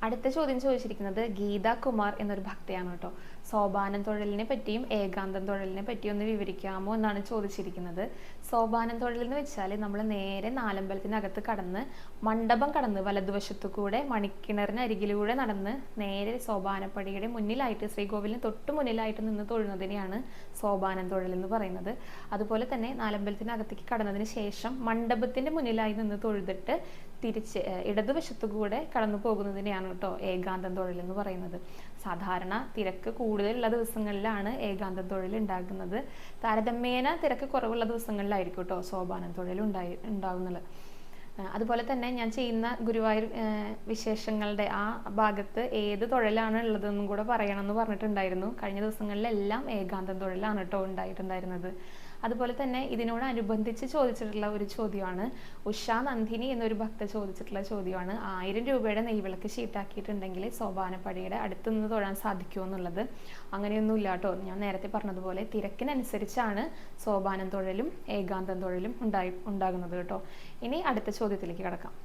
അടുത്ത ചോദ്യം ചോദിച്ചിരിക്കുന്നത് ഗീത കുമാർ എന്നൊരു ഭക്തയാണ് കേട്ടോ. സോപാനം തൊഴിലിനെ പറ്റിയും ഏകാന്തം തൊഴിലിനെ പറ്റിയും ഒന്ന് വിവരിക്കാമോ എന്നാണ് ചോദിച്ചിരിക്കുന്നത്. സോപാനം തൊഴിൽ എന്ന് വെച്ചാൽ നമ്മൾ നേരെ നാലമ്പലത്തിനകത്ത് കടന്ന് മണ്ഡപം കടന്ന് വലതുവശത്തു കൂടെ മണിക്കിണറിന് അരികിലൂടെ നടന്ന് നേരെ സോപാനപ്പടിയുടെ മുന്നിലായിട്ട് ശ്രീകോവിലിന് തൊട്ട് മുന്നിലായിട്ട് നിന്ന് തൊഴുന്നതിനെയാണ് സോപാനം തൊഴിൽ എന്ന് പറയുന്നത്. അതുപോലെ തന്നെ നാലമ്പലത്തിനകത്തേക്ക് കടന്നതിന് ശേഷം മണ്ഡപത്തിന്റെ മുന്നിലായി നിന്ന് തൊഴുതിട്ട് തിരിച്ച് ഇടതുവശത്തു കൂടെ കടന്നു പോകുന്നതിനെയാണ് കേട്ടോ ഏകാന്തം തൊഴിൽ എന്ന് പറയുന്നത്. സാധാരണ തിരക്ക് കൂടുതലുള്ള ദിവസങ്ങളിലാണ് ഏകാന്തം തൊഴിൽ ഉണ്ടാകുന്നത്. താരതമ്യേന തിരക്ക് കുറവുള്ള ദിവസങ്ങളിലായിരിക്കും കേട്ടോ സോപാനം തൊഴിൽ ഉണ്ടാകുന്നത്. അതുപോലെ തന്നെ ഞാൻ ചെയ്യുന്ന ഗുരുവായൂർ വിശേഷങ്ങളുടെ ആ ഭാഗത്ത് ഏത് തൊഴിലാണ് ഉള്ളതെന്നും കൂടെ പറയണമെന്ന് പറഞ്ഞിട്ടുണ്ടായിരുന്നു. കഴിഞ്ഞ ദിവസങ്ങളിലെല്ലാം ഏകാന്തം തൊഴിലാണ് കേട്ടോ ഉണ്ടായിട്ടുണ്ടായിരുന്നത്. അതുപോലെ തന്നെ ഇതിനോടനുബന്ധിച്ച് ചോദിച്ചിട്ടുള്ള ഒരു ചോദ്യമാണ് ഉഷാ നന്ദിനി എന്നൊരു ഭക്ത ചോദിച്ചിട്ടുള്ള ചോദ്യമാണ് 1000 രൂപയുടെ നെയ്വിളക്ക് ഷീട്ടാക്കിയിട്ടുണ്ടെങ്കിൽ സോപാനപ്പടിയുടെ അടുത്ത് നിന്ന് തൊഴാൻ സാധിക്കുമോ എന്നുള്ളത്. അങ്ങനെയൊന്നും ഇല്ല കേട്ടോ. ഞാൻ നേരത്തെ പറഞ്ഞതുപോലെ തിരക്കിനനുസരിച്ചാണ് സോപാനം തൊഴിലും ഏകാന്തം തൊഴിലും ഉണ്ടാകുന്നത് കേട്ടോ. ഇനി അടുത്ത ചോദ്യത്തിലേക്ക് കടക്കാം.